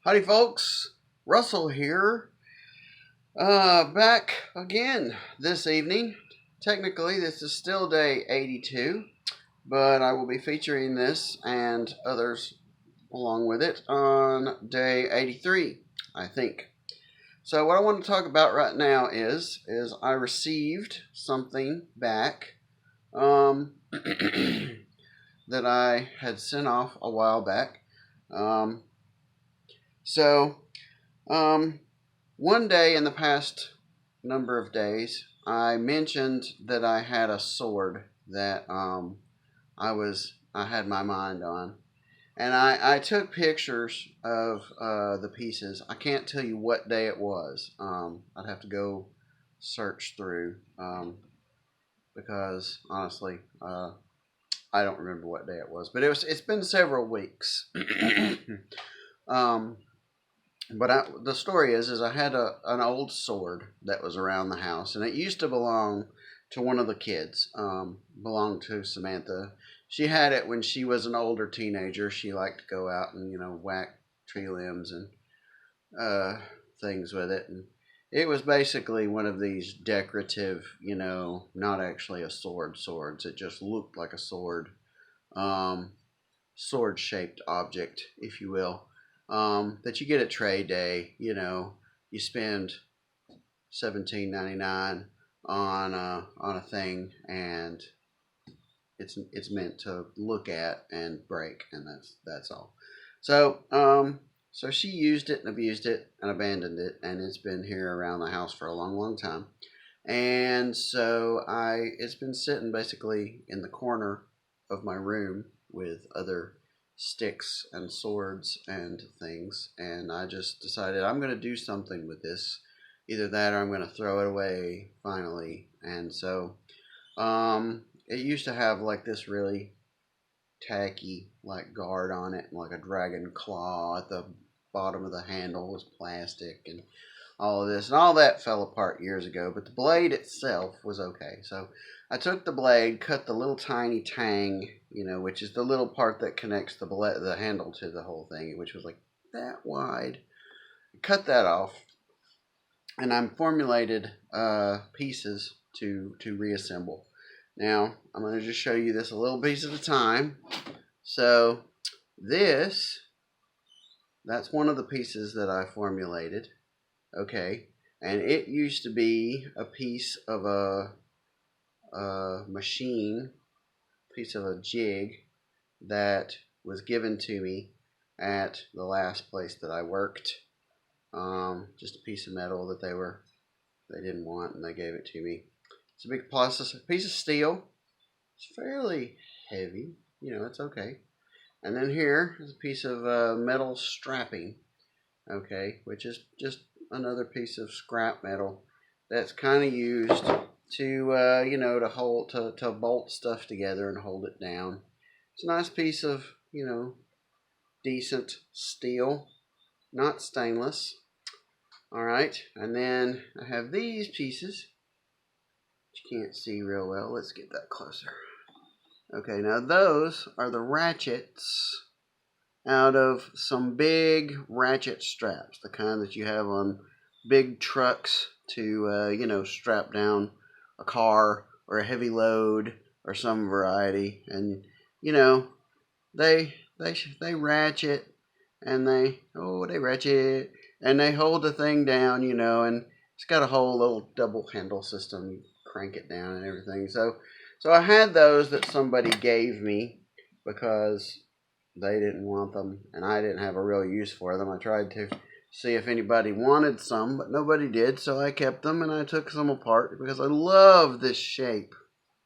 Howdy folks, Russell here, back again this evening. Technically this is still day 82, but I will be featuring this and others along with it on day 83, I think. So what I want to talk about right now is I received something back that I had sent off a while back. Um, so One day in the past number of days, I mentioned that I had a sword that I had my mind on, and I took pictures of the pieces. I can't tell you what day it was. I'd have to go search through because honestly, I don't remember what day it was. But it's been several weeks. um, But the story is I had an old sword that was around the house, and it used to belong to one of the kids. Belonged to Samantha. She had it when she was an older teenager. She liked to go out and whack tree limbs and uh, things with it, and it was basically one of these decorative, not actually a swords. It just looked like a sword, um, sword shaped object, if you will, that you get at trade day. You spend 17.99 on a thing, and it's meant to look at and break, and that's all. So she used it and abused it and abandoned it, and it's been here around the house for a long, long time. And so it's been sitting basically in the corner of my room with other sticks and swords and things, and I just decided I'm going to do something with this. Either that or I'm going to throw it away finally. And so it used to have like this really tacky like guard on it, like a dragon claw at the bottom of the handle was plastic, and all of this, and all that fell apart years ago, but the blade itself was okay. So I took the blade, cut the little tiny tang, which is the little part that connects the handle to the whole thing, which was like that wide. Cut that off, and I'm formulated pieces to reassemble. Now I'm going to just show you this a little piece at a time. So that's one of the pieces that I formulated. Okay, and it used to be a piece of a machine, piece of a jig that was given to me at the last place that I worked. Just a piece of metal that they didn't want, and they gave it to me. It's a big piece of steel. It's fairly heavy, it's okay. And then here is a piece of metal strapping, okay, which is just another piece of scrap metal that's kind of used to to hold to bolt stuff together and hold it down. It's a nice piece of decent steel, not stainless. All right, and then I have these pieces which you can't see real well. Let's get that closer. Okay, now those are the ratchets out of some big ratchet straps, the kind that you have on big trucks to, strap down a car or a heavy load or some variety. And, they ratchet and they ratchet and they hold the thing down, and it's got a whole little double handle system. You crank it down and everything. So I had those that somebody gave me because they didn't want them, and I didn't have a real use for them. I tried to see if anybody wanted some, but nobody did, so I kept them, and I took some apart because I love this shape.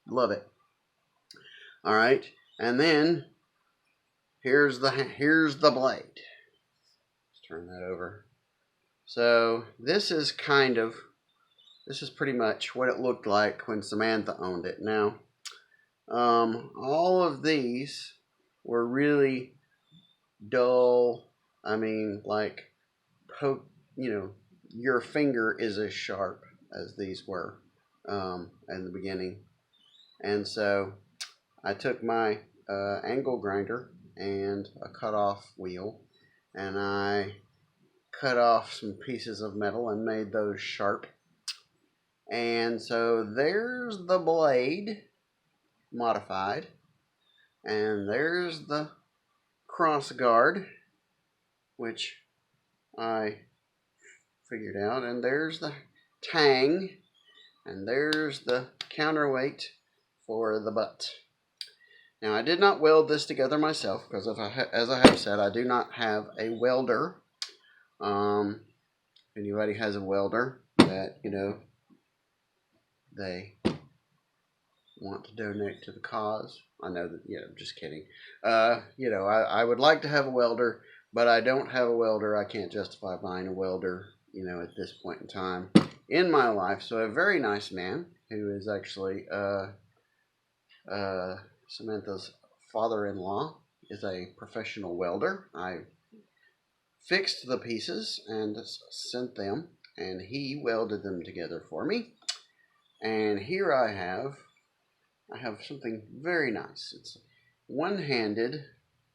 Love it. All right, and then here's the blade. Let's turn that over. So this is pretty much what it looked like when Samantha owned it. Now, all of these were really dull. I mean, like, your finger is as sharp as these were in the beginning. And so I took my angle grinder and a cut-off wheel, and I cut off some pieces of metal and made those sharp. And so there's the blade modified, and there's the cross guard, which I figured out, and there's the tang, and there's the counterweight for the butt. Now, I did not weld this together myself because, as I have said, I do not have a welder. If anybody has a welder that, they want to donate to the cause, I know that, I'm just kidding. I would like to have a welder, but I don't have a welder. I can't justify buying a welder, at this point in time in my life. So a very nice man who is actually Samantha's father-in-law is a professional welder. I fixed the pieces and sent them, and he welded them together for me. And here I have something very nice. It's a one-handed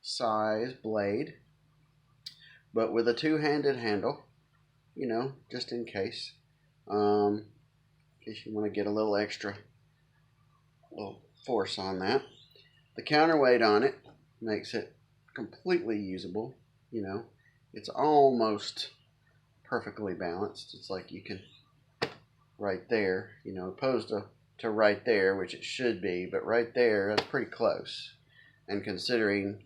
size blade, but with a two-handed handle, just in case. In case you want to get a little extra force on that. The counterweight on it makes it completely usable. It's almost perfectly balanced. It's like you can right there, opposed to right there, which it should be, but right there, that's pretty close. And considering,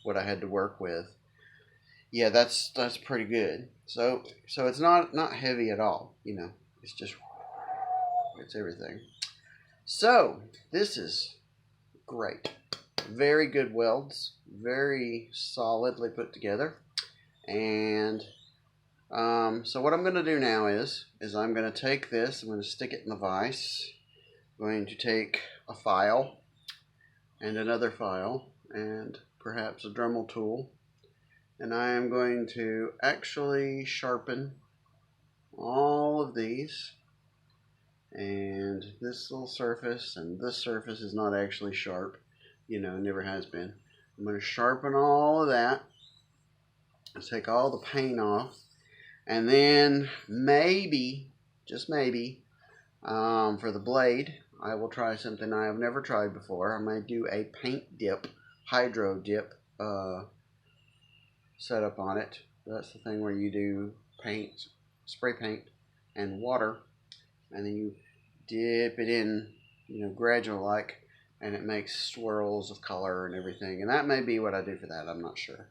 what I had to work with, yeah, that's pretty good. So it's not heavy at all, it's just, it's everything. So this is great. Very good welds, very solidly put together. And so what I'm going to do now is I'm going to take this, I'm going to stick it in the vise. I'm going to take a file and another file and perhaps a Dremel tool, and I am going to actually sharpen all of these. And this little surface and this surface is not actually sharp, never has been. I'm going to sharpen all of that, take all the paint off, and then maybe, just maybe, for the blade, I will try something I have never tried before. I might do a paint dip, hydro dip setup on it. That's the thing where you do paint, spray paint, and water, and then you dip it in, gradual like, and it makes swirls of color and everything. And that may be what I do for that. I'm not sure.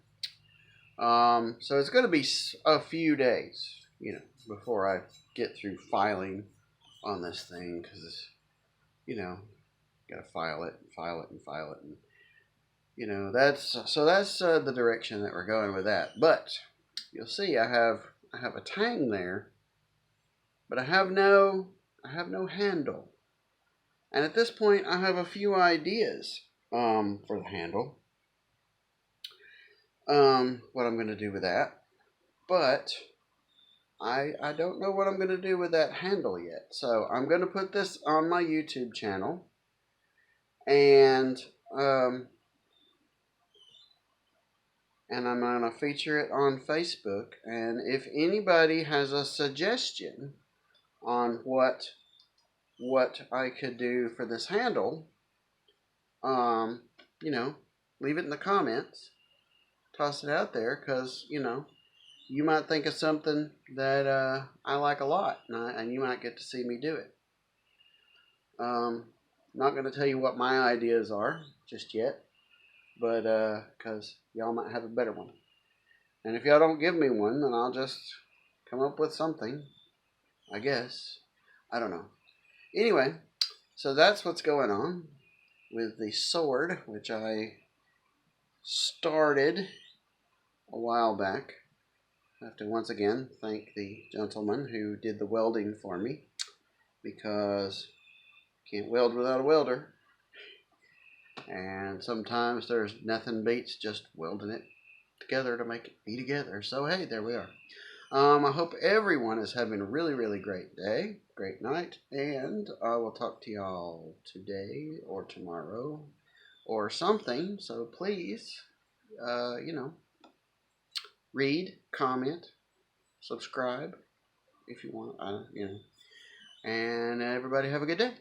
So it's going to be a few days, before I get through filing on this thing, because, got to file it, and that's the direction that we're going with that. But you'll see, I have a tang there, but I have no handle. And at this point, I have a few ideas for the handle. What I'm going to do with that, but I don't know what I'm going to do with that handle yet. So I'm going to put this on my YouTube channel, and I'm going to feature it on Facebook. And if anybody has a suggestion on what I could do for this handle, leave it in the comments. Toss it out there, because, you might think of something that I like a lot, and you might get to see me do it. Not going to tell you what my ideas are just yet, but because y'all might have a better one. And if y'all don't give me one, then I'll just come up with something, I guess. I don't know. Anyway, so that's what's going on with the sword, which I started a while back. I have to once again thank the gentleman who did the welding for me, because you can't weld without a welder, and sometimes there's nothing beats just welding it together to make it be together. So hey, there we are. I hope everyone is having a really, really great day, great night, and I will talk to y'all today or tomorrow or something. So please, read, comment, subscribe if you want. You know. And everybody have a good day.